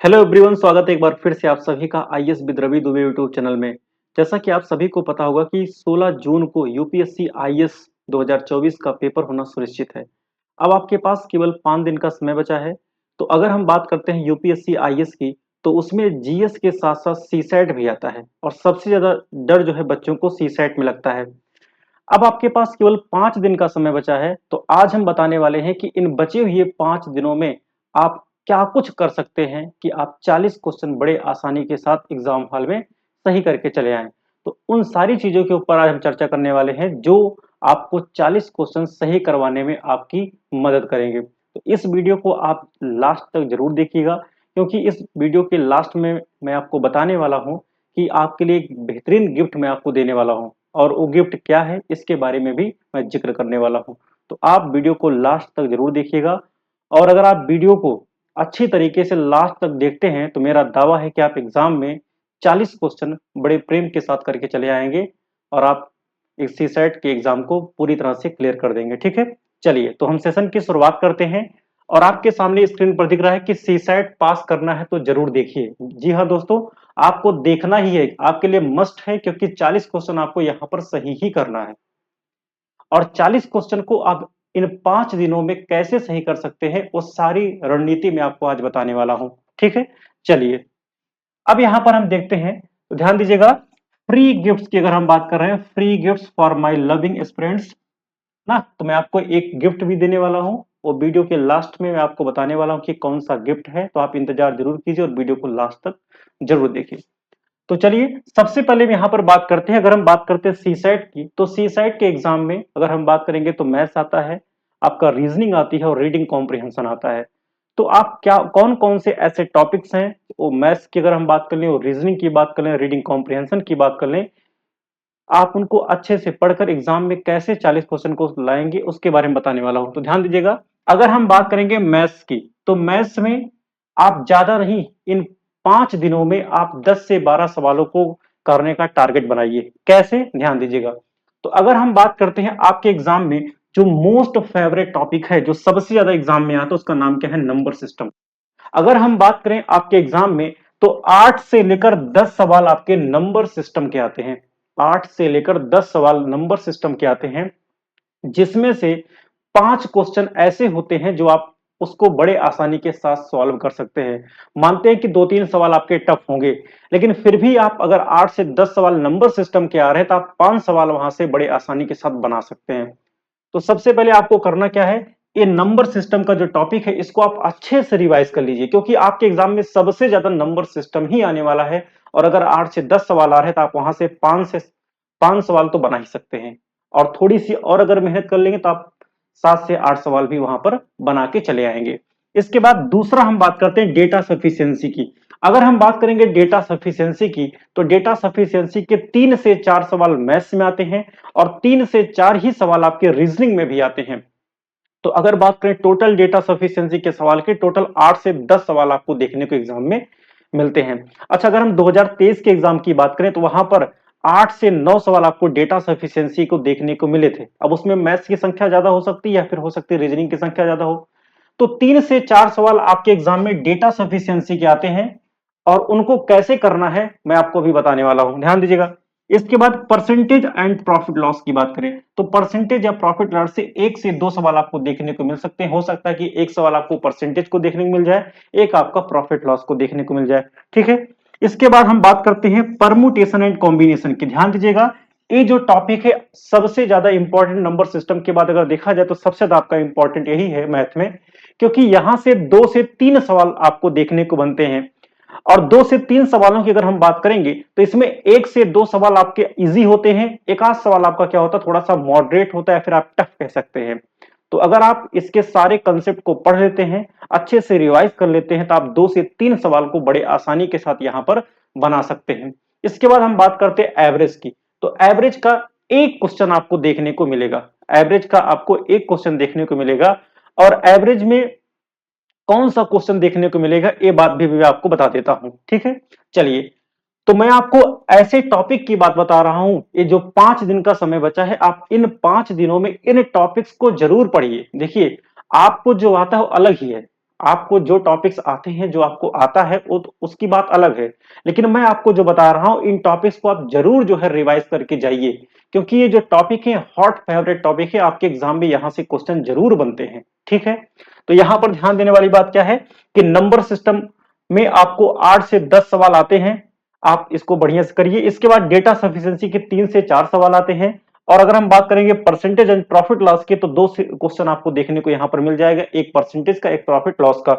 Hello everyone, स्वागत है एक बार फिर से आप सभी का IAS with Ravi Dubey YouTube channel में। जैसा कि आप सभी को पता होगा कि 16 जून को यूपीएससी आईएएस 2024 का पेपर होना सुनिश्चित है। अब आपके पास केवल 5 दिन का समय बचा है। तो अगर हम बात करते हैं यूपीएससी आईएएस की, तो उसमें जीएस के साथ साथ सीसैट भी आता है और सबसे ज्यादा डर जो है बच्चों को सीसैट में लगता है। अब आपके पास केवल 5 दिन का समय बचा है, तो आज हम बताने वाले हैं कि इन बचे हुए 5 दिनों में आप क्या कुछ कर सकते हैं कि आप 40 क्वेश्चन बड़े आसानी के साथ एग्जाम हॉल में सही करके चले आएं। तो उन सारी चीजों के ऊपर आज हम चर्चा करने वाले हैं जो आपको 40 क्वेश्चन सही करवाने में आपकी मदद करेंगे। तो इस वीडियो को आप लास्ट तक जरूर देखिएगा, क्योंकि इस वीडियो के लास्ट में मैं आपको बताने वाला हूं कि आपके लिए एक बेहतरीन गिफ्ट मैं आपको देने वाला हूं, और वो गिफ्ट क्या है इसके बारे में भी मैं जिक्र करने वाला हूं। तो आप वीडियो को लास्ट तक जरूर देखिएगा, और अगर आप वीडियो को अच्छी तरीके से लास्ट तक देखते हैं तो मेरा दावा है कि आप एग्जाम में 40 क्वेश्चन बड़े प्रेम के साथ करके चले आएंगे और आप इस सीसैट के एग्जाम को पूरी तरह से क्लियर कर देंगे। ठीक है, चलिए तो हम सेशन की शुरुआत करते हैं। और आपके सामने स्क्रीन पर दिख रहा है कि सीसैट पास करना है तो जरूर देखिए। जी हाँ दोस्तों, आपको देखना ही है, आपके लिए मस्ट है, क्योंकि 40 क्वेश्चन आपको यहाँ पर सही ही करना है। और 40 क्वेश्चन को आप इन 5 दिनों में कैसे सही कर सकते हैं, वो सारी रणनीति मैं आपको आज बताने वाला हूं। ठीक है, चलिए अब यहां पर हम देखते हैं, तो ध्यान दीजिएगा। फ्री गिफ्ट्स की अगर हम बात कर रहे हैं, free gifts for my loving students ना, तो मैं आपको एक गिफ्ट भी देने वाला हूं। वो वीडियो के लास्ट में मैं आपको बताने वाला हूं कि कौन सा गिफ्ट है, तो आप इंतजार जरूर कीजिए और वीडियो को लास्ट तक जरूर देखिए। तो चलिए सबसे पहले हम यहाँ पर बात करते हैं। अगर हम बात करते हैं सीसैट की, तो सीसैट के एग्जाम में अगर हम बात करेंगे तो मैथ्स आता है, आपका रीजनिंग आती है और रीडिंग कॉम्प्रिहेंशन आता है। तो आप क्या कौन कौन से ऐसे टॉपिक्स हैं, वो मैथ्स की अगर हम बात कर लें, वो रीजनिंग की बात कर लें, रीडिंग कॉम्प्रिहेंशन की बात कर लें, आप उनको अच्छे से पढ़कर एग्जाम में कैसे 40 क्वेश्चन को लाएंगे उसके बारे में बताने वाला हूं। तो ध्यान दीजिएगा, अगर हम बात करेंगे मैथ्स की, तो मैथ्स में आप ज्यादा नहीं, इन 5 दिनों में आप 10 से 12 सवालों को करने का टारगेट बनाइए। कैसे, ध्यान दीजिएगा। तो अगर हम बात करते हैं आपके एग्जाम में जो मोस्ट फेवरेट टॉपिक है, जो सबसे ज्यादा एग्जाम में आता है, उसका नाम क्या है? Number system. अगर हम बात करें आपके एग्जाम में, तो 8 से लेकर 10 सवाल आपके नंबर सिस्टम के आते हैं। 8 से लेकर 10 सवाल नंबर सिस्टम के आते हैं, जिसमें से 5 क्वेश्चन ऐसे होते हैं जो आप उसको बड़े आसानी के साथ सॉल्व कर सकते हैं। मानते हैं कि 2-3 सवाल आपके टफ होंगे, लेकिन फिर भी आप अगर 8 से 10 सवाल नंबर सिस्टम के आ रहे हैं, तो आप 5 सवाल वहां से बड़े आसानी के साथ बना सकते हैं। तो सबसे पहले आपको करना क्या है, ये नंबर सिस्टम का जो टॉपिक है इसको आप अच्छे से रिवाइज कर लीजिए, क्योंकि आपके एग्जाम में सबसे ज्यादा नंबर सिस्टम ही आने वाला है। और अगर 8 से 10 सवाल आ रहे हैं तो आप वहां से 5 सवाल तो बना ही सकते हैं, और थोड़ी सी और अगर मेहनत कर लेंगे तो आप 7 से 8 सवाल भी वहां पर बना के चले आएंगे। इसके बाद दूसरा हम बात करते हैं डेटा सफिशिएंसी की। अगर हम बात करेंगे डेटा सफिशिएंसी की, तो डेटा सफिशिएंसी के 3 से 4 सवाल मैथ्स में आते हैं और 3 से 4 ही सवाल आपके रीजनिंग में भी आते हैं। तो अगर बात करें टोटल डेटा सफिशिएंसी के सवाल के, टोटल 8 से 10 सवाल आपको देखने को एग्जाम में मिलते हैं। अच्छा, अगर हम 2023 के एग्जाम की बात करें, तो वहां पर 8 से 9 सवाल आपको डेटा सफिशिएंसी को देखने को मिले थे। अब उसमें मैथ्स की संख्या ज्यादा हो सकती है या फिर हो सकती है रीजनिंग की संख्या ज्यादा हो। तो 3 से 4 सवाल आपके एग्जाम में डेटा सफिशिएंसी के आते हैं, और उनको कैसे करना है मैं आपको अभी बताने वाला हूं। ध्यान दीजिएगा। इसके बाद परसेंटेज एंड प्रॉफिट लॉस की बात करें, तो परसेंटेज या प्रॉफिट लॉस से 1 से 2 सवाल आपको देखने को मिल सकते हैं। हो सकता है कि एक सवाल आपको परसेंटेज को देखने को मिल जाए, एक आपका प्रॉफिट लॉस को देखने को मिल जाए। ठीक है, इसके बाद हम बात करते हैं परमुटेशन एंड कॉम्बिनेशन की। ध्यान दीजिएगा, ये जो टॉपिक है सबसे ज्यादा इंपॉर्टेंट नंबर सिस्टम के बाद अगर देखा जाए तो सबसे ज्यादा आपका इंपॉर्टेंट यही है मैथ में, क्योंकि यहां से 2 से 3 सवाल आपको देखने को बनते हैं। और 2 से 3 सवालों की अगर हम बात करेंगे, तो इसमें 1 से 2 सवाल आपके इजी होते हैं, एक आध सवाल आपका क्या होता है, थोड़ा सा मॉडरेट होता है, फिर आप टफ कह सकते हैं। तो अगर आप इसके सारे कंसेप्ट को पढ़ लेते हैं, अच्छे से रिवाइज कर लेते हैं, तो आप 2 से 3 सवाल को बड़े आसानी के साथ यहां पर बना सकते हैं। इसके बाद हम बात करते हैं एवरेज की। तो एवरेज का एक क्वेश्चन आपको देखने को मिलेगा, एवरेज का आपको एक क्वेश्चन देखने को मिलेगा। और एवरेज में कौन सा क्वेश्चन देखने को मिलेगा, ये बात भी मैं आपको बता देता हूं। ठीक है, चलिए तो मैं आपको ऐसे टॉपिक की बात बता रहा हूं, ये जो 5 दिन का समय बचा है, आप इन 5 दिनों में इन टॉपिक्स को जरूर पढ़िए। देखिए, आपको जो आता है वो अलग ही है, आपको जो टॉपिक्स आते हैं, जो आपको आता है, वो तो उसकी बात अलग है। लेकिन मैं आपको जो बता रहा हूं, इन टॉपिक्स को आप जरूर जो है रिवाइज करके जाइए, क्योंकि ये जो टॉपिक है हॉट फेवरेट टॉपिक है, आपके एग्जाम में यहां से क्वेश्चन जरूर बनते हैं। ठीक है, तो यहां पर ध्यान देने वाली बात क्या है कि नंबर सिस्टम में आपको 8 से 10 सवाल आते हैं, आप इसको बढ़िया से करिए। इसके बाद डेटा सफिशिएंसी के 3 से 4 सवाल आते हैं। और अगर हम बात करेंगे परसेंटेज एंड प्रॉफिट लॉस के, तो 2 क्वेश्चन आपको देखने को यहां पर मिल जाएगा, एक परसेंटेज का, एक प्रॉफिट लॉस का।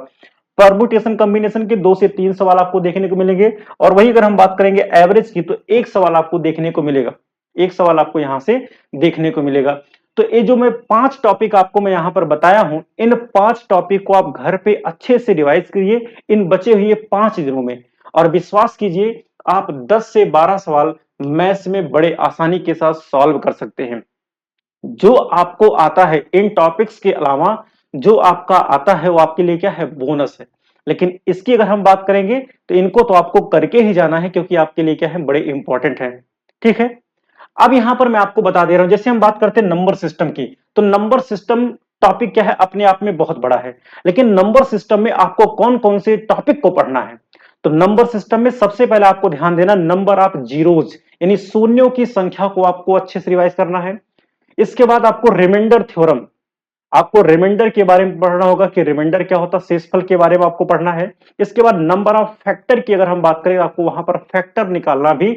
परमुटेशन कॉम्बिनेशन के 2 से 3 सवाल आपको देखने को मिलेंगे। और वही अगर हम बात करेंगे एवरेज की, तो एक सवाल आपको देखने को मिलेगा, एक सवाल आपको यहां से देखने को मिलेगा। तो ये जो मैं 5 टॉपिक आपको मैं यहां पर बताया हूं, इन 5 टॉपिक को आप घर पे अच्छे से रिवाइज करिए इन बचे हुए 5 दिनों में। और विश्वास कीजिए, आप 10 से 12 सवाल मैथ्स में बड़े आसानी के साथ सॉल्व कर सकते हैं। जो आपको आता है इन टॉपिक्स के अलावा, जो आपका आता है वो आपके लिए क्या है, बोनस है। लेकिन इसकी अगर हम बात करेंगे, तो इनको तो आपको करके ही जाना है, क्योंकि आपके लिए क्या है, बड़े इंपॉर्टेंट है। ठीक है, अब यहां पर मैं आपको बता दे रहा हूं, जैसे हम बात करते हैं नंबर सिस्टम की, तो नंबर सिस्टम टॉपिक क्या है, अपने आप में बहुत बड़ा है। लेकिन नंबर सिस्टम में आपको कौन कौन से टॉपिक को पढ़ना है, तो नंबर सिस्टम में सबसे पहले आपको ध्यान देना, नंबर ऑफ जीरोज, यानी शून्यों की संख्या को आपको अच्छे से रिवाइज करना है। इसके बाद आपको रिमाइंडर थ्योरम, आपको रिमाइंडर के बारे में पढ़ना होगा कि रिमाइंडर क्या होता है, शेषफल के बारे में आपको पढ़ना है। इसके बाद नंबर ऑफ फैक्टर की अगर हम बात करें, आपको वहां पर फैक्टर निकालना भी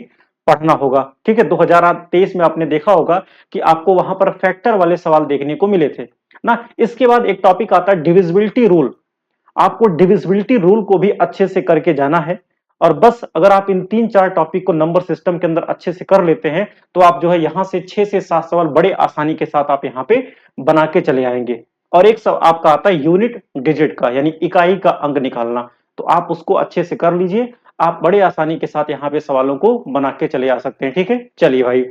पढ़ना होगा। ठीक है, 2023 में आपने देखा होगा कि आपको वहां पर फैक्टर वाले सवाल देखने को मिले थे ना। इसके बाद एक टॉपिक आता है डिविजिबिलिटी रूल, आपको डिविजिबिलिटी रूल को भी अच्छे से करके जाना है। और बस अगर आप इन 3-4 टॉपिक को नंबर सिस्टम के अंदर अच्छे से कर लेते हैं, तो आप जो है यहां से 6 से 7 सवाल बड़े आसानी के साथ आप यहां पे बना के चले आएंगे। और एक सब आपका आता है यूनिट डिजिट का, यानी इकाई का अंक निकालना, तो आप उसको अच्छे से कर लीजिए, आप बड़े आसानी के साथ यहाँ पे सवालों को बना के चले आ सकते हैं। ठीक है, चलिए भाई,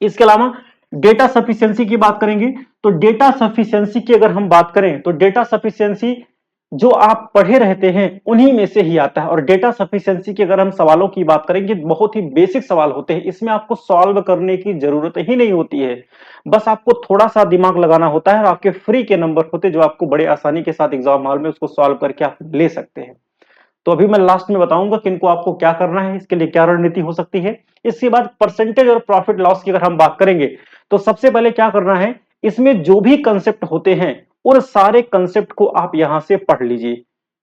इसके अलावा डेटा सफिशिएंसी की बात करेंगे, तो डेटा सफिशिएंसी की अगर हम बात करें, तो डेटा सफिशिएंसी जो आप पढ़े रहते हैं उन्हीं में से ही आता है। और डेटा सफिशिएंसी की अगर हम सवालों की बात करेंगे, बहुत ही बेसिक सवाल होते हैं, इसमें आपको सॉल्व करने की जरूरत ही नहीं होती है, बस आपको थोड़ा सा दिमाग लगाना होता है और आपके फ्री के नंबर होते हैं, जो आपको बड़े आसानी के साथ एग्जाम हॉल में उसको सॉल्व करके आप ले सकते हैं। तो अभी मैं लास्ट में बताऊंगा कि इनको आपको क्या करना है, इसके लिए क्या रणनीति हो सकती है। इसके बाद परसेंटेज और प्रॉफिट लॉस की अगर हम बात करेंगे, तो सबसे पहले क्या करना है, इसमें जो भी कंसेप्ट होते हैं उन सारे कंसेप्ट को आप यहां से पढ़ लीजिए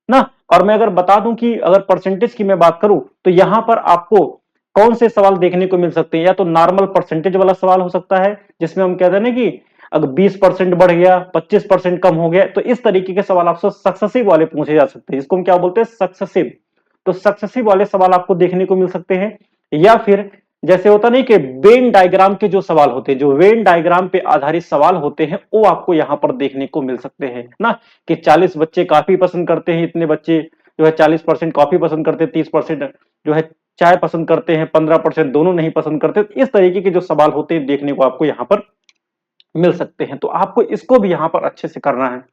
ना। और मैं अगर बता दूं कि अगर परसेंटेज की मैं बात करूं, तो यहां पर आपको कौन से सवाल देखने को मिल सकते हैं, या तो नॉर्मल परसेंटेज वाला सवाल हो सकता है, जिसमें हम कहते हैं ना कि अगर 20% बढ़ गया, 25% कम हो गया, तो इस तरीके के सवाल आपसे सक्सेसिव वाले पूछे जा सकते हैं, इसको हम क्या बोलते हैं, सक्सेसिव। तो सक्सेसिव वाले सवाल आपको देखने को मिल सकते हैं। या फिर जैसे होता नहीं कि वेन डायग्राम के जो सवाल होते हैं, जो वेन डायग्राम पे आधारित सवाल होते हैं, वो आपको यहां पर देखने को मिल सकते हैं ना, कि 40 बच्चे कॉफी पसंद करते हैं, इतने बच्चे जो है 40% कॉफी पसंद करते हैं, 30% जो है चाय पसंद करते हैं, 15% दोनों नहीं पसंद करते। तो इस तरीके के जो सवाल होते हैं देखने को आपको यहां पर मिल सकते हैं, तो आपको इसको भी यहां पर अच्छे से करना है।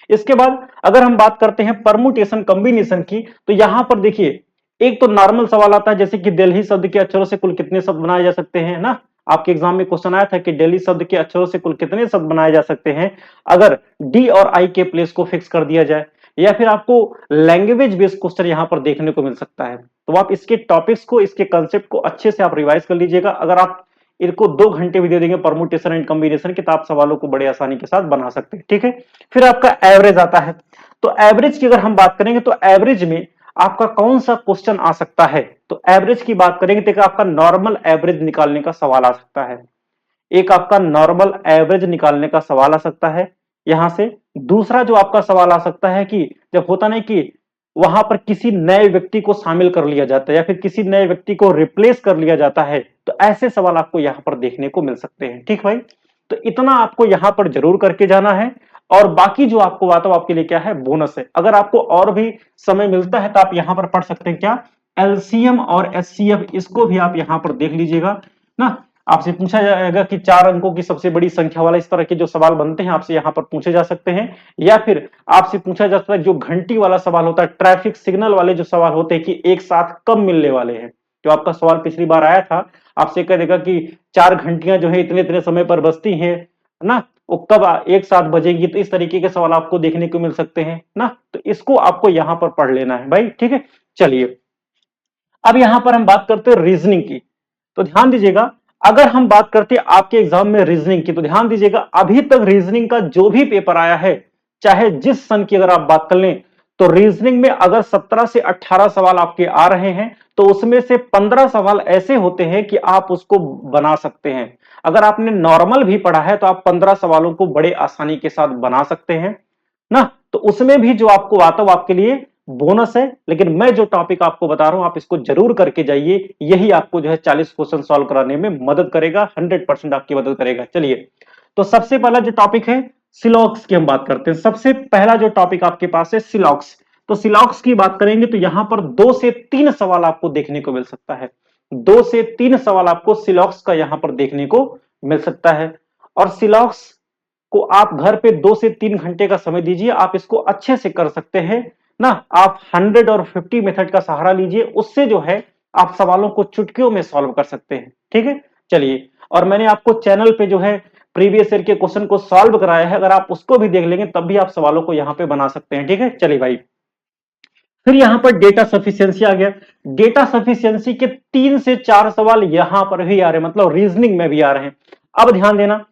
इसके बाद अगर हम बात करते हैं परमुटेशन कॉम्बिनेशन की, तो यहां पर देखिए, एक तो नॉर्मल सवाल आता है, जैसे कि दिल्ली शब्द के अक्षरों से कुल कितने शब्द बनाए जा सकते हैं ना। आपके एग्जाम में क्वेश्चन आया था कि दिल्ली शब्द के अक्षरों से कुल कितने शब्द बनाए जा सकते हैं, अगर डी और आई के प्लेस को फिक्स कर दिया जाए। या फिर आपको लैंग्वेज बेस्ड क्वेश्चन यहां पर देखने को मिल सकता है। तो आप इसके टॉपिक्स को, इसके कंसेप्ट को अच्छे से आप रिवाइज कर लीजिएगा। अगर आप इनको 2 घंटे भी दे देंगे परमुटेशन एंड कॉम्बिनेशन के, तो आप सवालों को बड़े आसानी के साथ बना सकते हैं। ठीक है, फिर आपका एवरेज आता है, तो एवरेज की अगर हम बात करेंगे, तो एवरेज में आपका कौन सा क्वेश्चन आ सकता है, तो एवरेज की बात करेंगे तो आपका नॉर्मल एवरेज निकालने का सवाल आ सकता है। एक आपका नॉर्मल एवरेज निकालने का सवाल आ सकता है यहां से। दूसरा जो आपका सवाल आ सकता है कि जब होता नहीं कि वहां पर किसी नए व्यक्ति को शामिल कर लिया जाता है, या फिर किसी नए व्यक्ति को रिप्लेस कर लिया जाता है, तो ऐसे सवाल आपको यहां पर देखने को मिल सकते हैं। ठीक भाई, तो इतना आपको यहां पर जरूर करके जाना है। और बाकी जो आपको बात है आपके लिए क्या है, बोनस है। अगर आपको और भी समय मिलता है, तो आप यहां पर पढ़ सकते हैं क्या, एलसीएम और एचसीएफ, इसको भी आप यहां पर देख लीजिएगा ना। आपसे पूछा जाएगा कि 4 अंकों की सबसे बड़ी संख्या वाला, इस तरह के जो सवाल बनते हैं आपसे यहां पर पूछे जा सकते हैं। या फिर आपसे पूछा जा सकता है जो घंटी वाला सवाल होता है, ट्रैफिक सिग्नल वाले जो सवाल होते हैं कि एक साथ कब मिलने वाले हैं। जो आपका सवाल पिछली बार आया था, आपसे कह देगा कि 4 घंटियां जो है इतने इतने समय पर बजती हैं, ना, वो कब एक साथ बजेगी, तो इस तरीके के सवाल आपको देखने को मिल सकते हैं ना। तो इसको आपको यहां पर पढ़ लेना है भाई, ठीक है। चलिए, अब यहां पर हम बात करते हैं रीजनिंग की। तो ध्यान दीजिएगा, अगर हम बात करते हैं आपके एग्जाम में रीजनिंग की, तो ध्यान दीजिएगा अभी तक रीजनिंग का जो भी पेपर आया है, चाहे जिस सन की अगर आप बात कर लें, तो रीजनिंग में अगर 17 से 18 सवाल आपके आ रहे हैं, तो उसमें से 15 सवाल ऐसे होते हैं कि आप उसको बना सकते हैं। अगर आपने नॉर्मल भी पढ़ा है तो आप 15 सवालों को बड़े आसानी के साथ बना सकते हैं ना। तो उसमें भी जो आपको आता है वो आपके लिए बोनस है, लेकिन मैं जो टॉपिक आपको बता रहा हूं आप इसको जरूर करके जाइए, यही आपको जो है 40 क्वेश्चन सॉल्व कराने में मदद करेगा, 100% आपकी मदद करेगा। चलिए, तो सबसे पहला जो टॉपिक है सिलॉक्स की हम बात करते हैं। सबसे पहला जो टॉपिक आपके पास है सिलॉक्स। तो सिलॉक्स की बात करेंगे तो यहां पर 2 से 3 सवाल आपको देखने को मिल सकता है। 2 से 3 सवाल आपको सिलॉक्स का यहां पर देखने को मिल सकता है। और सिलॉक्स को आप घर पे 2 से 3 घंटे का समय दीजिए, आप इसको अच्छे से कर सकते हैं ना। आप 100 और 50 मेथड का सहारा लीजिए, उससे जो है आप सवालों को चुटकियों में सॉल्व कर सकते हैं, ठीक है। चलिए, और मैंने आपको चैनल पे जो है प्रीवियस ईयर के क्वेश्चन को सॉल्व कराया है, अगर आप उसको भी देख लेंगे तब भी आप सवालों को यहां पे बना सकते हैं, ठीक है। चलिए भाई, फिर यहां पर डेटा सफिशिएंसी आ गया। डेटा सफिशिएंसी के 3 से 4 सवाल यहां पर भी आ रहे हैं, मतलब रीजनिंग में भी आ रहे हैं। अब ध्यान देना,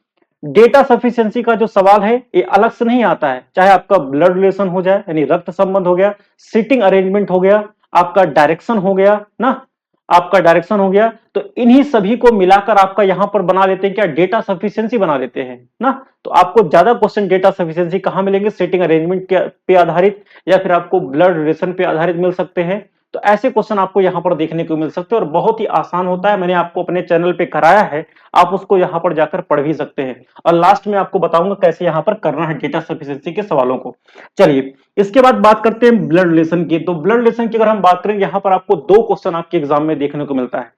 डेटा सफिशिएंसी का जो सवाल है ये अलग से नहीं आता है, चाहे आपका ब्लड रिलेशन हो जाए यानी रक्त संबंध हो गया, सीटिंग अरेंजमेंट हो गया, आपका डायरेक्शन हो गया ना, आपका डायरेक्शन हो गया, तो इन्हीं सभी को मिलाकर आपका यहां पर बना लेते हैं क्या, डेटा सफिशिएंसी बना लेते हैं ना। तो आपको ज्यादा क्वेश्चन डेटा सफिशिएंसी कहां मिलेंगे, सीटिंग अरेंजमेंट पे आधारित, या फिर आपको ब्लड रिलेशन पे आधारित मिल सकते हैं। तो ऐसे क्वेश्चन आपको यहां पर देखने को मिल सकते हैं, और बहुत ही आसान होता है, मैंने आपको अपने चैनल पे कराया है, आप उसको यहां पर जाकर पढ़ भी सकते हैं। और लास्ट में आपको बताऊंगा कैसे यहां पर करना है डेटा सफिशिएंसी के सवालों को। चलिए, इसके बाद बात करते हैं ब्लड रिलेशन की। तो ब्लड रिलेशन की अगर हम बात करें, यहां पर आपको 2 क्वेश्चन आपके एग्जाम में देखने को मिलता है।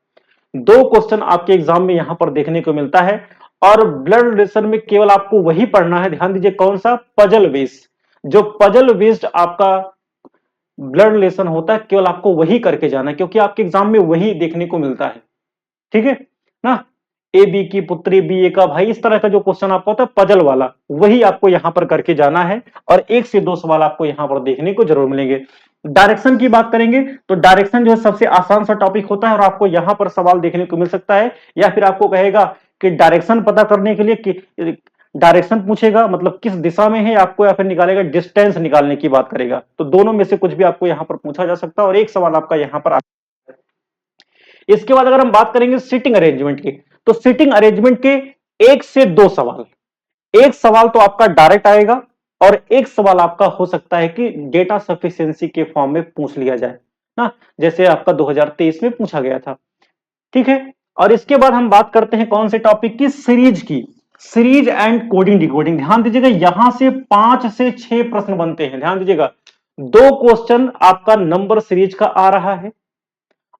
2 क्वेश्चन आपके एग्जाम में यहां पर देखने को मिलता है। और ब्लड रिलेशन में केवल आपको वही पढ़ना है, ध्यान दीजिए कौन सा, पजल बेस्ड। जो पजल बेस्ड आपका ब्लड रिलेशन होता है, केवल आपको वही करके जाना है, क्योंकि आपके एग्जाम में वही देखने को मिलता है, ठीक है ना। ए बी की पुत्री बी ए का भाई, इस तरह का जो क्वेश्चन आपको होता है पजल वाला, वही आपको यहां पर करके जाना है। और 1 से 2 सवाल आपको यहां पर देखने को जरूर मिलेंगे। डायरेक्शन की बात करेंगे तो डायरेक्शन जो है सबसे आसान सा टॉपिक होता है, और आपको यहां पर सवाल देखने को मिल सकता है। या फिर आपको कहेगा कि डायरेक्शन पता करने के लिए कि डायरेक्शन पूछेगा मतलब किस दिशा में है आपको, या फिर निकालेगा डिस्टेंस निकालने की बात करेगा। तो दोनों में से कुछ भी आपको यहां पर पूछा जा सकता है, और एक सवाल आपका यहां पर। इसके बाद अगर हम बात करेंगे सीटिंग अरेंजमेंट की, तो सीटिंग अरेंजमेंट के 1 से 2 सवाल, एक सवाल तो आपका डायरेक्ट आएगा, और एक सवाल आपका हो सकता है कि डेटा सफिशिएंसी के फॉर्म में पूछ लिया जाए ना, जैसे आपका 2023 में पूछा गया था, ठीक है। और इसके बाद हम बात करते हैं कौन से टॉपिक की, सीरीज की। सीरीज एंड कोडिंग डिकोडिंग, ध्यान दीजिएगा यहां से 5 से 6 प्रश्न बनते हैं, ध्यान दीजिएगा। 2 क्वेश्चन आपका नंबर सीरीज का आ रहा है,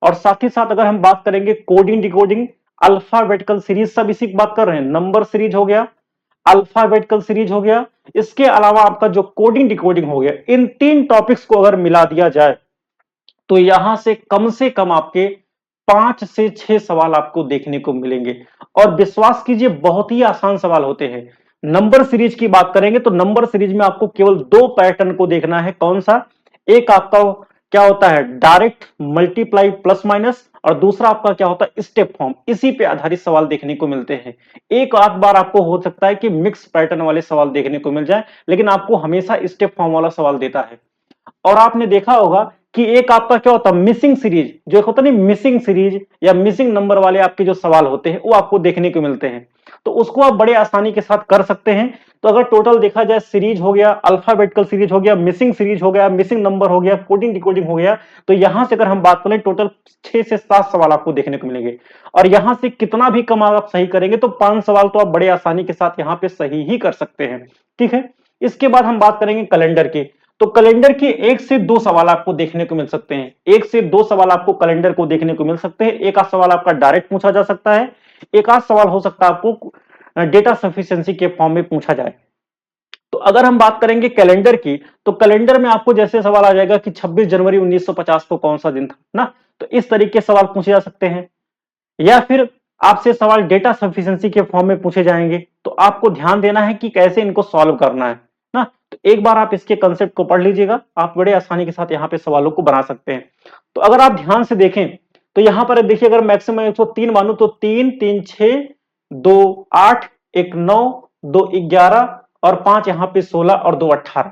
और साथ ही साथ अगर हम बात करेंगे कोडिंग डिकोडिंग, अल्फाबेटिकल सीरीज, सब इसी की बात कर रहे हैं, नंबर सीरीज हो गया, अल्फाबेटिकल सीरीज हो गया, इसके अलावा आपका जो कोडिंग डिकोडिंग हो गया, इन 3 टॉपिक्स को अगर मिला दिया जाए तो यहां से कम आपके 5 से 6 सवाल आपको देखने को मिलेंगे। और विश्वास कीजिए बहुत ही आसान सवाल होते हैं। नंबर सीरीज की बात करेंगे तो नंबर सीरीज में आपको केवल 2 पैटर्न को देखना है, कौन सा, एक आपका क्या होता है डायरेक्ट मल्टीप्लाई प्लस माइनस, और दूसरा आपका क्या होता है स्टेप फॉर्म, इसी पे आधारित सवाल देखने को मिलते हैं। एक आध बार आपको हो सकता है कि मिक्स पैटर्न वाले सवाल देखने को मिल जाए, लेकिन आपको हमेशा स्टेप फॉर्म वाला सवाल देता है। और आपने देखा होगा कि एक आपका क्या होता है मिसिंग सीरीज, जो एक होता नहीं मिसिंग सीरीज या मिसिंग नंबर वाले आपके जो सवाल होते हैं वो आपको देखने को मिलते हैं, तो उसको आप बड़े आसानी के साथ कर सकते हैं। तो अगर टोटल देखा जाए, सीरीज हो गया, अल्फाबेटिकल सीरीज हो गया, मिसिंग सीरीज हो गया, मिसिंग नंबर हो गया, कोडिंग डिकोडिंग हो गया, तो यहां से अगर हम बात करें टोटल 6 से 7 सवाल आपको देखने को मिलेंगे। और यहां से कितना भी कम आप सही करेंगे तो 5 सवाल तो आप बड़े आसानी के साथ यहां पे सही ही कर सकते हैं, ठीक है। इसके बाद हम बात करेंगे कैलेंडर की। तो कैलेंडर के 1 से 2 सवाल आपको देखने को मिल सकते हैं, 1 से 2 सवाल आपको कैलेंडर को देखने को मिल सकते हैं। एक आध सवाल आपका डायरेक्ट पूछा जा सकता है, एक आध सवाल हो सकता है आपको डेटा सफिशिएंसी के फॉर्म में पूछा जाए। तो अगर हम बात करेंगे कैलेंडर की, तो कैलेंडर में आपको जैसे सवाल आ जाएगा कि 26 जनवरी 1950 को कौन सा दिन था ना, तो इस तरीके सवाल पूछे जा सकते हैं। या फिर आपसे सवाल डेटा सफिशिएंसी के फॉर्म में पूछे जाएंगे, तो आपको ध्यान देना है कि कैसे इनको सॉल्व करना है ना। तो एक बार आप इसके कंसेप्ट को पढ़ लीजिएगा, आप बड़े आसानी के साथ यहाँ पे सवालों को बना सकते हैं। तो अगर आप ध्यान से देखें तो यहाँ पर देखिए, अगर मैक्सिमम 103 मानू तो 3 3 6 2 8 1 9 2 11 और 5 यहाँ पे 16 और 2 18।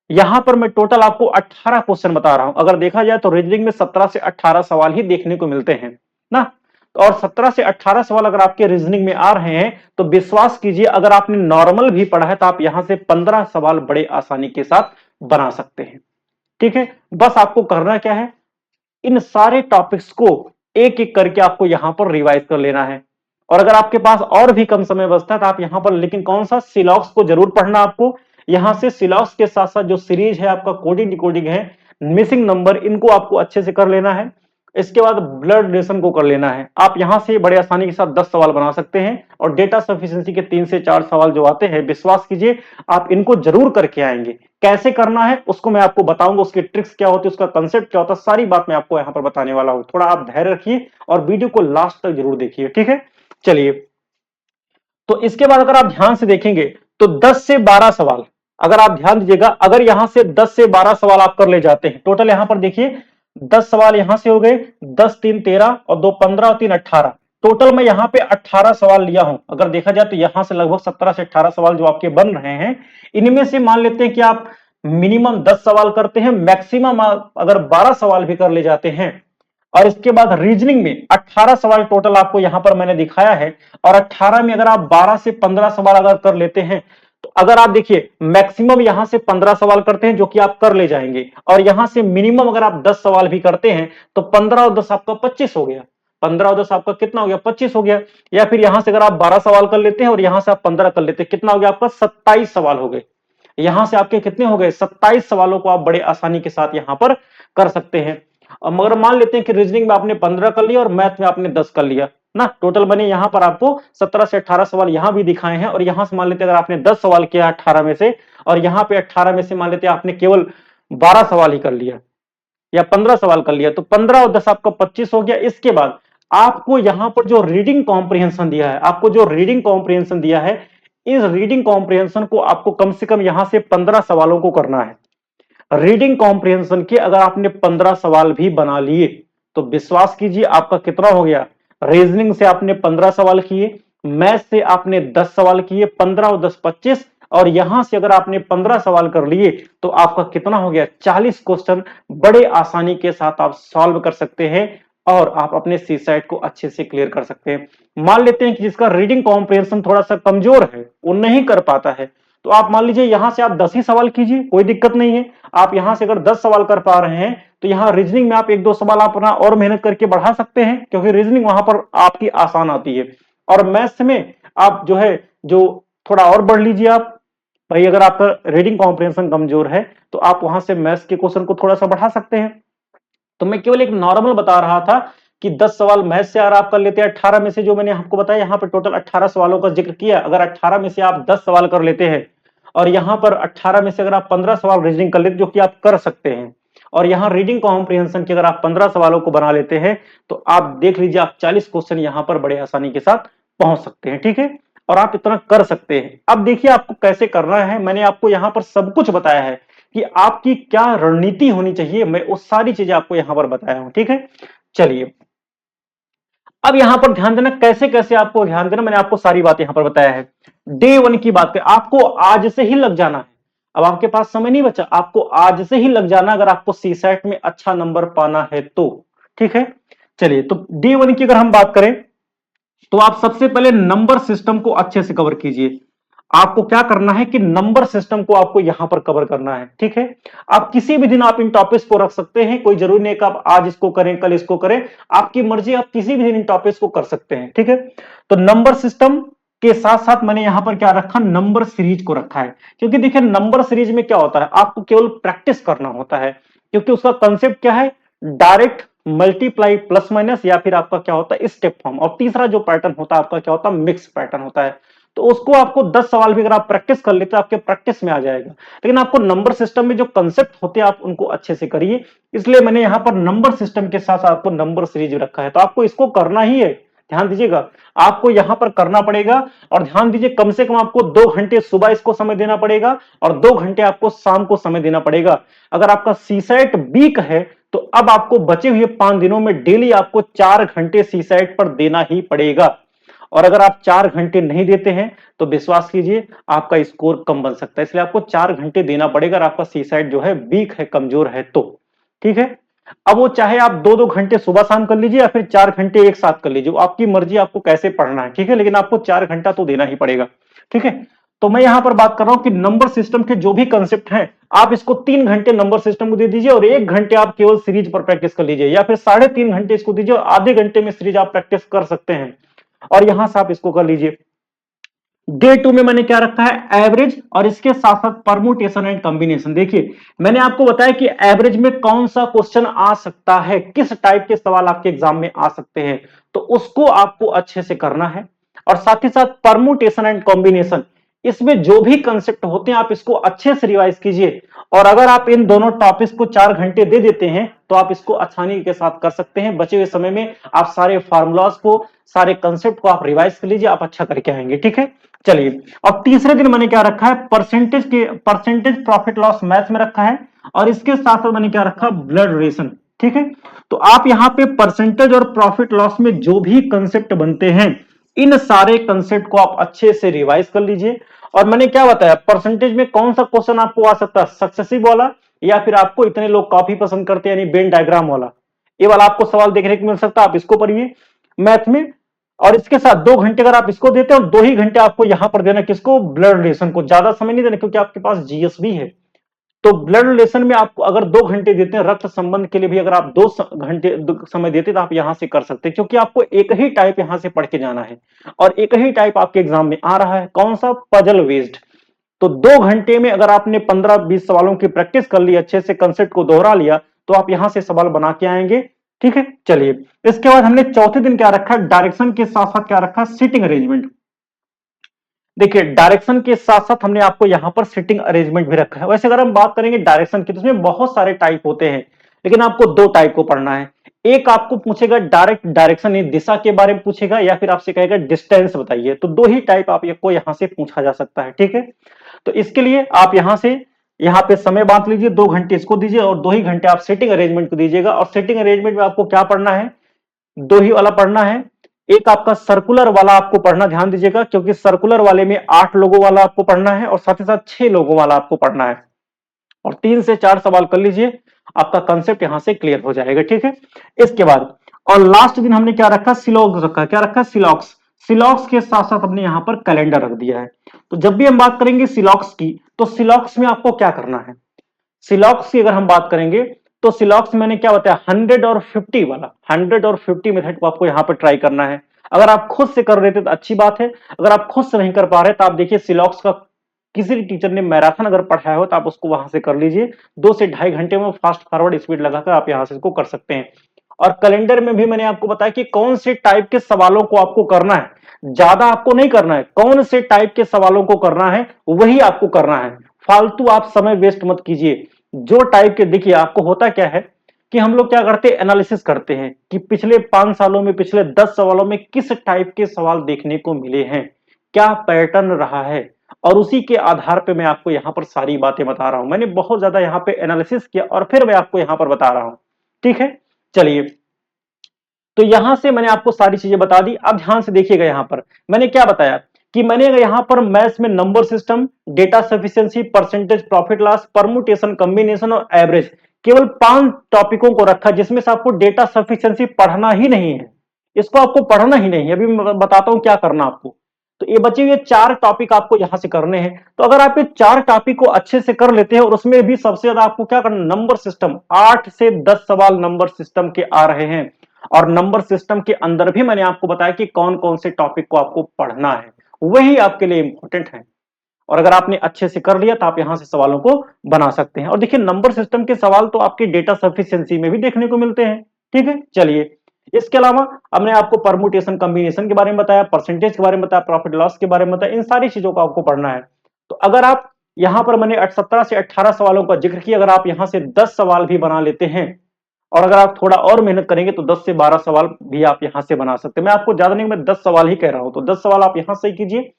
यहां पर मैं टोटल आपको 18 क्वेश्चन बता रहा हूं। अगर देखा जाए तो रीजनिंग में 17 से 18 सवाल ही देखने को मिलते हैं ना। और 17 से 18 सवाल अगर आपके रीजनिंग में आ रहे हैं तो विश्वास कीजिए, अगर आपने नॉर्मल भी पढ़ा है तो आप यहां से 15 सवाल बड़े आसानी के साथ बना सकते हैं। ठीक है, बस आपको करना क्या है, इन सारे टॉपिक्स को एक एक करके आपको यहां पर रिवाइज कर लेना है। और अगर आपके पास और भी कम समय बचता है तो आप यहां पर, लेकिन कौन सा, सिलॉक्स को जरूर पढ़ना आपको। यहां से सिलॉक्स के साथ साथ जो सीरीज है आपका कोडिंग डिकोडिंग है, मिसिंग नंबर, इनको आपको अच्छे से कर लेना है। इसके बाद ब्लड रिलेशन को कर लेना है। आप यहां से बड़े आसानी के साथ 10 सवाल बना सकते हैं। और डेटा सफिशिएंसी के 3 से 4 सवाल जो आते हैं, विश्वास कीजिए आप इनको जरूर करके आएंगे। कैसे करना है उसको मैं आपको बताऊंगा, उसकी ट्रिक्स क्या होती है, उसका कंसेप्ट क्या होता है, सारी बात मैं आपको यहां पर बताने वाला हूं। थोड़ा आप धैर्य रखिए और वीडियो को लास्ट तक जरूर देखिए, ठीक है। चलिए, तो इसके बाद अगर आप ध्यान से देखेंगे तो 10 से 12 सवाल, अगर आप ध्यान दीजिएगा, अगर यहां से 10 से 12 सवाल आप कर ले जाते हैं, टोटल यहां पर देखिए 10 सवाल यहां से हो गए, 10 3 13 और 2 15 और 3 18। टोटल मैं यहां पे 18 सवाल लिया हूं। अगर देखा जाए तो यहां से लगभग 17 से 18 सवाल जो आपके बन रहे हैं, इनमें से मान लेते हैं कि आप मिनिमम 10 सवाल करते हैं, मैक्सिमम अगर 12 सवाल भी कर ले जाते हैं। और इसके बाद रीजनिंग में 18 सवाल टोटल आपको यहां पर मैंने दिखाया है। और 18 में अगर आप 12 से 15 सवाल अगर कर लेते हैं, तो अगर आप देखिए मैक्सिमम यहां से 15 सवाल करते हैं जो कि आप कर ले जाएंगे, और यहां से मिनिमम अगर आप 10 सवाल भी करते हैं तो 15 और 10 आपका 25 हो गया। 15 और 10 आपका कितना हो गया, 25 हो गया। या फिर यहां से अगर आप 12 सवाल कर लेते हैं और यहां से आप 15 कर लेते हैं, कितना हो गया आपका, 27 सवाल हो गए। यहां से आपके कितने हो गए, 27 सवालों को आप बड़े आसानी के साथ यहां पर कर सकते हैं। मगर मान लेते हैं कि रीजनिंग में आपने 15 कर लिया और मैथ में आपने 10 कर लिया ना, टोटल बने यहां पर आपको 17 से 18 सवाल यहां भी दिखाए हैं। और यहां से मान लेते हैं अगर आपने 10 सवाल किया 18 में से, और यहां पे 18 में से मान लेते हैं आपने केवल 12 सवाल ही कर लिया या 15 सवाल कर लिया, तो 15 और 10 आपका 25 हो गया। इसके बाद आपको यहां पर जो रीडिंग कॉम्प्रिहेंशन दिया है, आपको जो रीडिंग कॉम्प्रिहेंशन दिया है, इस रीडिंग कॉम्प्रिहेंशन को आपको कम से कम यहां से 15 सवालों को करना है। रीडिंग कॉम्प्रिहेंशन के अगर आपने 15 सवाल भी बना लिए तो विश्वास कीजिए आपका कितना हो गया, रीजनिंग से आपने 15 सवाल किए, मैथ से आपने 10 सवाल किए, 15 और 10 25, और यहां से अगर आपने 15 सवाल कर लिए तो आपका कितना हो गया, 40 क्वेश्चन बड़े आसानी के साथ आप सॉल्व कर सकते हैं और आप अपने सी सेट को अच्छे से क्लियर कर सकते हैं। मान लेते हैं कि जिसका रीडिंग कॉम्प्रिहेंशन थोड़ा सा कमजोर है, वो नहीं कर पाता है, तो आप मान लीजिए यहां से आप 10 ही सवाल कीजिए, कोई दिक्कत नहीं है। आप यहां से अगर 10 सवाल कर पा रहे हैं तो यहां रीजनिंग में आप 1-2 सवाल आप अपना और मेहनत करके बढ़ा सकते हैं, क्योंकि रीजनिंग वहां पर आपकी आसान आती है। और मैथ्स में आप जो है, जो थोड़ा और बढ़ लीजिए आप भाई, अगर आपका रीडिंग कॉम्प्रिहेंशन कमजोर है तो आप वहां से मैथ्स के क्वेश्चन को थोड़ा सा बढ़ा सकते हैं। तो मैं केवल एक नॉर्मल बता रहा था कि 10 सवाल मैथ से अगर आप कर लेते हैं, 18 में से जो मैंने आपको बताया, यहाँ पे टोटल 18 सवालों का जिक्र किया, अगर 18 में से आप 10 सवाल कर लेते हैं और यहाँ पर 18 में से अगर आप 15 सवाल रीजनिंग कर लेते, जो कि आप कर सकते हैं, और यहाँ रीडिंग कॉम्प्रिहेंशन के अगर आप 15 सवालों को बना लेते हैं, तो आप देख लीजिए आप 40 क्वेश्चन यहाँ पर बड़े आसानी के साथ पहुंच सकते हैं, ठीक है। और आप इतना कर सकते हैं। अब देखिए आपको कैसे करना है, मैंने आपको यहाँ पर सब कुछ बताया है कि आपकी क्या रणनीति होनी चाहिए, मैं वो सारी चीजें आपको यहां पर बताया हूं, ठीक है। चलिए, अब यहां पर ध्यान देना, कैसे कैसे आपको ध्यान देना, मैंने आपको सारी बात यहां पर बताया है। डे 1 की बात करें, आपको आज से ही लग जाना है। अब आपके पास समय नहीं बचा, आपको आज से ही लग जाना अगर आपको सी सेट में अच्छा नंबर पाना है तो, ठीक है। चलिए, तो डे 1 की अगर हम बात करें तो आप सबसे पहले नंबर सिस्टम को अच्छे से कवर कीजिए। आपको क्या करना है कि नंबर सिस्टम को आपको यहां पर कवर करना है, ठीक है। आप किसी भी दिन आप इन टॉपिक्स को रख सकते हैं, कोई जरूरी नहीं कि आप आज इसको करें कल इसको करें, आपकी मर्जी, आप किसी भी दिन इन टॉपिक्स को कर सकते हैं, ठीक है। तो नंबर सिस्टम के साथ साथ मैंने यहां पर क्या रखा, नंबर सीरीज को रखा है। क्योंकि देखिए नंबर सीरीज में क्या होता है, आपको केवल प्रैक्टिस करना होता है, क्योंकि उसका कंसेप्ट क्या है, डायरेक्ट मल्टीप्लाई प्लस माइनस, या फिर आपका क्या होता है स्टेप फॉर्म, और तीसरा जो पैटर्न होता है आपका क्या होता है, मिक्स पैटर्न होता है। तो उसको आपको 10 सवाल भी अगर आप प्रैक्टिस कर लेते हैं आपके प्रैक्टिस में आ जाएगा। लेकिन आपको नंबर सिस्टम में जो कंसेप्ट होते हैं आप उनको अच्छे से करिए, इसलिए मैंने यहां पर नंबर सिस्टम के साथ आपको नंबर सीरीज रखा है। तो आपको इसको करना ही है, ध्यान दीजिएगा, आपको यहां पर करना पड़ेगा। और ध्यान दीजिए, कम से कम आपको 2 घंटे सुबह इसको समय देना पड़ेगा और 2 घंटे आपको शाम को समय देना पड़ेगा। अगर आपका सीसैट वीक है तो अब आपको बचे हुए 5 दिनों में डेली आपको 4 घंटे सीसैट पर देना ही पड़ेगा। और अगर आप 4 घंटे नहीं देते हैं तो विश्वास कीजिए आपका स्कोर कम बन सकता है, इसलिए आपको 4 घंटे देना पड़ेगा। और आपका सीसाइड जो है वीक है, कमजोर है तो ठीक है। अब वो चाहे आप 2-2 घंटे सुबह शाम कर लीजिए या फिर 4 घंटे एक साथ कर लीजिए, वो आपकी मर्जी, आपको कैसे पढ़ना है, ठीक है, लेकिन आपको 4 घंटा तो देना ही पड़ेगा, ठीक है। तो मैं यहां पर बात कर रहा हूं कि नंबर सिस्टम के जो भी कंसेप्ट हैं, आप इसको 3 घंटे नंबर सिस्टम को दे दीजिए और 1 घंटे आप केवल सीरीज पर प्रैक्टिस कर लीजिए, या फिर 3.5 घंटे इसको दीजिए और आधे घंटे में सीरीज आप प्रैक्टिस कर सकते हैं। और यहां से आप इसको कर लीजिए। डे 2 में मैंने क्या रखा है, एवरेज और इसके साथ साथ परमुटेशन एंड कॉम्बिनेशन। देखिए मैंने आपको बताया कि एवरेज में कौन सा क्वेश्चन आ सकता है, किस टाइप के सवाल आपके एग्जाम में आ सकते हैं, तो उसको आपको अच्छे से करना है। और साथ ही साथ परमुटेशन एंड कॉम्बिनेशन, इसमें जो भी कंसेप्ट होते हैं आप इसको अच्छे से रिवाइज कीजिए। और अगर आप इन दोनों टॉपिक्स को 4 घंटे दे देते हैं तो आप इसको आसानी के साथ कर सकते हैं। बचे हुए समय में आप सारे फार्मूलाज को, सारे कंसेप्ट को आप रिवाइज कर लीजिए, आप अच्छा करके आएंगे, ठीक है। चलिए, अब तीसरे दिन मैंने क्या रखा है, परसेंटेज प्रॉफिट लॉस मैथ्स में रखा है। और इसके साथ साथ मैंने क्या रखा, ब्लड रिलेशन, ठीक है। तो आप यहां पे परसेंटेज और प्रॉफिट लॉस में जो भी कंसेप्ट बनते हैं, इन सारे कंसेप्ट को आप अच्छे से रिवाइज कर लीजिए। और मैंने क्या बताया, परसेंटेज में कौन सा क्वेश्चन आपको आ सकता है, सक्सेसिव वाला, या फिर आपको इतने लोग काफी पसंद करते हैं यानी वेन डायग्राम वाला, ये वाला आपको सवाल देखने को मिल सकता है, आप इसको पढ़िए मैथ में। और इसके साथ 2 घंटे अगर आप इसको देते हैं और 2 ही घंटे आपको यहां पर देना, किसको, ब्लड रिलेशन को। ज्यादा समय नहीं देना क्योंकि आपके पास जीएस भी है। तो ब्लड रिलेशन में आपको अगर 2 घंटे देते हैं, रक्त संबंध के लिए भी अगर आप 2 घंटे समय देते हैं तो आप यहां से कर सकते हैं, क्योंकि आपको एक ही टाइप यहां से पढ़ के जाना है। और एक ही टाइप आपके एग्जाम में आ रहा है, कौन सा, पजल बेस्ड। तो 2 घंटे में अगर आपने 15-20 सवालों की प्रैक्टिस कर ली, अच्छे से कंसेप्ट को दोहरा लिया, तो आप यहां से सवाल बना के आएंगे, ठीक है। चलिए, इसके बाद हमने चौथे दिन क्या रखा, डायरेक्शन के साथ साथ क्या रखा, सीटिंग अरेंजमेंट। देखिए डायरेक्शन के साथ साथ हमने आपको यहां पर सीटिंग अरेंजमेंट भी रखा है। वैसे अगर हम बात करेंगे डायरेक्शन की तो उसमें बहुत सारे टाइप होते हैं, लेकिन आपको 2 टाइप को पढ़ना है। एक आपको पूछेगा डायरेक्ट डायरेक्शन, दिशा के बारे में पूछेगा, या फिर आपसे कहेगा डिस्टेंस बताइए। तो 2 ही टाइप आपको यहां से पूछा जा सकता है, ठीक है। तो इसके लिए आप यहां पे समय बांट लीजिए, 2 घंटे इसको दीजिए और 2 ही घंटे आप सेटिंग अरेंजमेंट को दीजिएगा। और सेटिंग अरेंजमेंट में आपको क्या पढ़ना है, 2 ही वाला पढ़ना है। एक आपका सर्कुलर वाला आपको पढ़ना, ध्यान दीजिएगा, क्योंकि सर्कुलर वाले में 8 लोगों वाला आपको पढ़ना है और साथ ही साथ 6 लोगों वाला आपको पढ़ना है। और 3 से 4 सवाल कर लीजिए, आपका कंसेप्ट यहां से क्लियर हो जाएगा, ठीक है। इसके बाद और लास्ट दिन हमने क्या रखा, सिलॉक्स रखा। क्या रखा, सिलॉक्स। सिलॉक्स के साथ साथ हमने यहां पर कैलेंडर रख दिया है। तो जब भी हम बात करेंगे सिलॉक्स की, तो सिलॉक्स में आपको क्या करना है, सिलॉक्स की अगर हम बात करेंगे तो सिलॉक्स मैंने क्या बताया, 100 और 50 वाला, 100 और 50 मेथड को आपको यहां पर ट्राई करना है। अगर आप खुद से कर रहे थे तो अच्छी बात है, अगर आप खुद से नहीं कर पा रहे तो आप देखिए सिलॉक्स का किसी टीचर ने मैराथन अगर पढ़ाया हो तो आप उसको वहां से कर लीजिए। 2 से ढाई घंटे में फास्ट फॉरवर्ड स्पीड लगाकर आप यहां से इसको कर सकते हैं। और कैलेंडर में भी मैंने आपको बताया कि कौन से टाइप के सवालों को आपको करना है, ज्यादा आपको नहीं करना है, कौन से टाइप के सवालों को करना है वही आपको करना है। फालतू आप समय वेस्ट मत कीजिए। जो टाइप के, देखिए आपको होता क्या है कि हम लोग क्या करते हैं, एनालिसिस करते हैं कि पिछले 5 सालों में, पिछले 10 सवालों में किस टाइप के सवाल देखने को मिले हैं, क्या पैटर्न रहा है। और उसी के आधार पे मैं आपको यहां पर सारी बातें बता रहा हूं। मैंने बहुत ज्यादा यहां पे एनालिसिस किया और फिर मैं आपको यहां पर बता रहा हूं, ठीक है। चलिए, तो यहां से मैंने आपको सारी चीजें बता दी। अब ध्यान से देखिएगा, यहां पर मैंने क्या बताया कि मैंने यहां पर मैथ्स में number system, data sufficiency, percentage profit loss, permutation, combination और एवरेज, केवल 5 टॉपिकों को रखा, जिसमें से आपको डेटा सफिशिएंसी पढ़ना ही नहीं है। इसको आपको पढ़ना ही नहीं है, अभी मैं बताता हूं क्या करना आपको। तो ये बचे हुए 4 टॉपिक आपको यहां से करने हैं। तो अगर आप ये 4 टॉपिक को अच्छे से कर लेते हैं, और उसमें भी सबसे ज्यादा आपको क्या करना, नंबर सिस्टम, 8 से 10 सवाल नंबर सिस्टम के आ रहे हैं। और नंबर सिस्टम के अंदर भी मैंने आपको बताया कि कौन कौन से टॉपिक को आपको पढ़ना है, वही आपके लिए इंपॉर्टेंट है। और अगर आपने अच्छे से कर लिया तो आप यहां से सवालों को बना सकते हैं। और देखिए नंबर सिस्टम के सवाल तो आपके डेटा सफिशिएंसी में भी देखने को मिलते हैं, ठीक है। चलिए, इसके अलावा हमने आपको परमुटेशन कॉम्बिनेशन के बारे में बताया, परसेंटेज के बारे में बताया, प्रॉफिट लॉस के बारे में बताया, इन सारी चीजों को आपको पढ़ना है। तो अगर आप यहां पर मैंने 17 से 18 सवालों का जिक्र किया, अगर आप यहां से 10 सवाल भी बना लेते हैं और अगर आप थोड़ा और मेहनत करेंगे तो 10 से 12 सवाल भी आप यहां से बना सकते हैं। मैं आपको ज्यादा नहीं, मैं 10 सवाल ही कह रहा हूं, तो 10 सवाल आप यहां से कीजिए।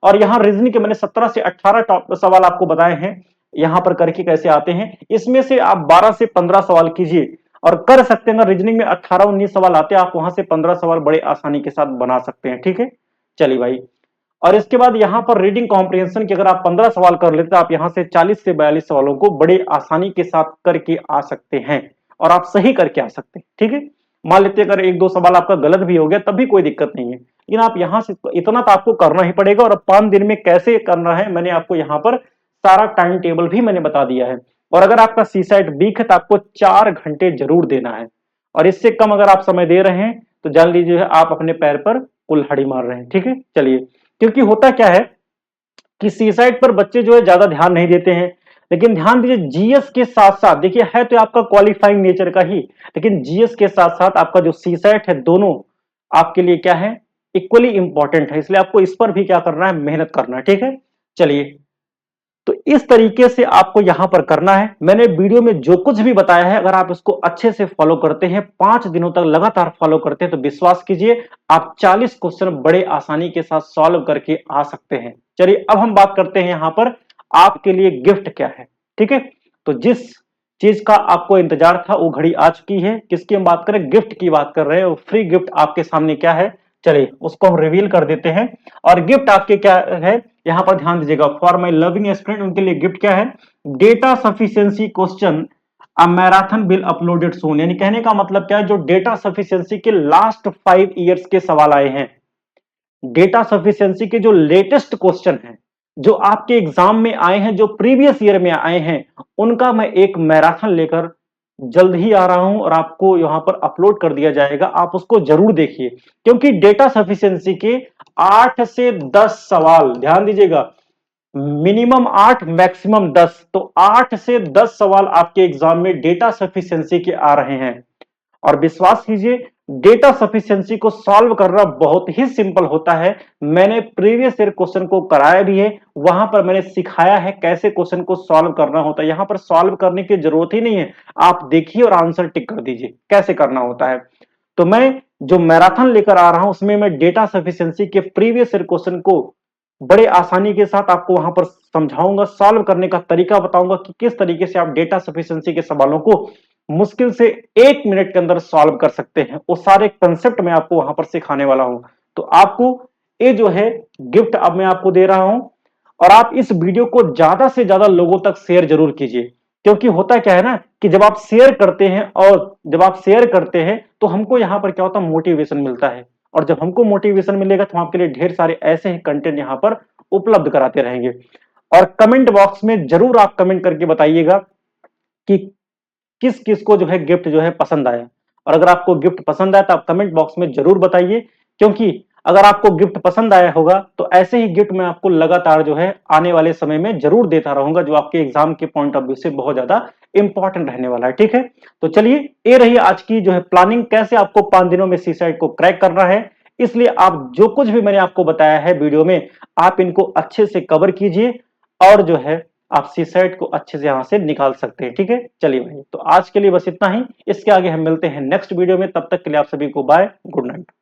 और यहाँ रीजनिंग के मैंने 17 से 18 सवाल आपको बताए हैं, यहां पर करके कैसे आते हैं। इसमें से आप 12 से 15 सवाल कीजिए और कर सकते हैं। रीजनिंग में 18-19 सवाल आते हैं, आप वहां से 15 सवाल बड़े आसानी के साथ बना सकते हैं। ठीक है, चलिए भाई। और इसके बाद यहाँ पर रीडिंग कॉम्प्रिहेंशन के अगर आप 15 सवाल कर लेते हैं, आप यहाँ से 40 से 42 सवालों को बड़े आसानी के साथ करके आ सकते हैं और आप सही करके आ सकते हैं। ठीक है, मान लेते अगर 1-2 सवाल आपका गलत भी हो गया तब भी कोई दिक्कत नहीं है, लेकिन आप यहाँ से इतना तो आपको करना ही पड़ेगा। और 5 दिन में कैसे करना है मैंने आपको यहाँ पर सारा टाइम टेबल भी मैंने बता दिया है। और अगर आपका सीसैट वीक है तो आपको 4 घंटे जरूर देना है, और इससे कम अगर आप समय दे रहे हैं तो जान लीजिए आप अपने पैर पर कुल्हाड़ी मार रहे हैं। ठीक है, चलिए। क्योंकि होता क्या है कि सीसाइड पर बच्चे जो है ज्यादा ध्यान नहीं देते हैं, लेकिन ध्यान दीजिए जीएस के साथ साथ, देखिए है तो आपका क्वालिफाइंग नेचर का ही, लेकिन जीएस के साथ साथ आपका जो सीसैट है दोनों आपके लिए क्या है, इक्वली इंपॉर्टेंट है। इसलिए आपको इस पर भी क्या करना है, मेहनत करना है। ठीक है, चलिए। तो इस तरीके से आपको यहां पर करना है। मैंने वीडियो में जो कुछ भी बताया है, अगर आप इसको अच्छे से फॉलो करते हैं, 5 दिनों तक लगातार फॉलो करते हैं, तो विश्वास कीजिए आप 40 क्वेश्चन बड़े आसानी के साथ सॉल्व करके आ सकते हैं। चलिए अब हम बात करते हैं यहां पर आपके लिए गिफ्ट क्या है। ठीक है, तो जिस चीज का आपको इंतजार था वो घड़ी आ चुकी है। किसकी हम बात करें, गिफ्ट की बात कर रहे हैं। फ्री गिफ्ट आपके सामने क्या है, चलिए उसको हम रिवील कर देते हैं। और गिफ्ट आपके क्या है, यहां पर ध्यान दीजिएगा। फॉर माई लविंग स्टूडेंट, उनके लिए गिफ्ट क्या है, data sufficiency question a marathon will uploaded soon. यानी कहने का मतलब क्या है, जो डेटा सफिशिएंसी के लास्ट 5 ईयर्स के सवाल आए हैं, डेटा सफिशिएंसी के जो लेटेस्ट क्वेश्चन हैं, जो आपके एग्जाम में आए हैं, जो प्रीवियस ईयर में आए हैं, उनका मैं एक मैराथन लेकर जल्द ही आ रहा हूं और आपको यहां पर अपलोड कर दिया जाएगा। आप उसको जरूर देखिए, क्योंकि डेटा सफिशिएंसी के 8 से 10 सवाल, ध्यान दीजिएगा, मिनिमम 8 मैक्सिमम 10, तो 8 से 10 सवाल आपके एग्जाम में डेटा सफिशिएंसी के आ रहे हैं। और विश्वास कीजिए डेटा सफिशिएंसी को सॉल्व करना बहुत ही सिंपल होता है। मैंने प्रीवियस ईयर क्वेश्चन को कराया भी है, वहां पर मैंने सिखाया है कैसे क्वेश्चन को सॉल्व करना होता है। यहां पर सॉल्व करने की जरूरत ही नहीं है, आप देखिए और आंसर टिक कर दीजिए कैसे करना होता है। तो मैं जो मैराथन लेकर आ रहा हूं उसमें मैं डेटा सफिशिएंसी के प्रीवियस ईयर क्वेश्चन को बड़े आसानी के साथ आपको वहां पर समझाऊंगा, सॉल्व करने का तरीका बताऊंगा कि किस तरीके से आप डेटा सफिशिएंसी के सवालों को मुश्किल से 1 मिनट के अंदर सॉल्व कर सकते हैं। वो सारे कंसेप्ट मैं आपको वहां पर सिखाने वाला हूं। तो आपको ये जो है गिफ्ट अब मैं आपको दे रहा हूं, और आप इस वीडियो को ज्यादा से ज्यादा लोगों तक शेयर जरूर कीजिए। क्योंकि होता क्या है ना कि जब आप शेयर करते हैं, और जब आप शेयर करते हैं तो हमको यहां पर क्या होता है, मोटिवेशन मिलता है। और जब हमको मोटिवेशन मिलेगा तो हम आपके लिए ढेर सारे ऐसे ही कंटेंट यहां पर उपलब्ध कराते रहेंगे। और कमेंट बॉक्स में जरूर आप कमेंट करके बताइएगा कि किस किस को जो है गिफ्ट जो है पसंद आया। और अगर आपको गिफ्ट पसंद आया तो आप कमेंट बॉक्स में जरूर बताइए, क्योंकि अगर आपको गिफ्ट पसंद आया होगा तो ऐसे ही गिफ्ट मैं आपको लगातार जो है आने वाले समय में जरूर देता रहूंगा, जो आपके एग्जाम के पॉइंट ऑफ व्यू से बहुत ज्यादा इंपॉर्टेंट रहने वाला है। ठीक है, तो चलिए ये रही आज की जो है प्लानिंग, कैसे आपको 5 दिनों में सीसाइट को क्रैक करना है। इसलिए आप जो कुछ भी मैंने आपको बताया है वीडियो में, आप इनको अच्छे से कवर कीजिए और जो है आप सी सेट को अच्छे से यहां से निकाल सकते हैं। ठीक है, चलिए भाई, तो आज के लिए बस इतना ही। इसके आगे हम मिलते हैं नेक्स्ट वीडियो में, तब तक के लिए आप सभी को बाय, गुड नाइट।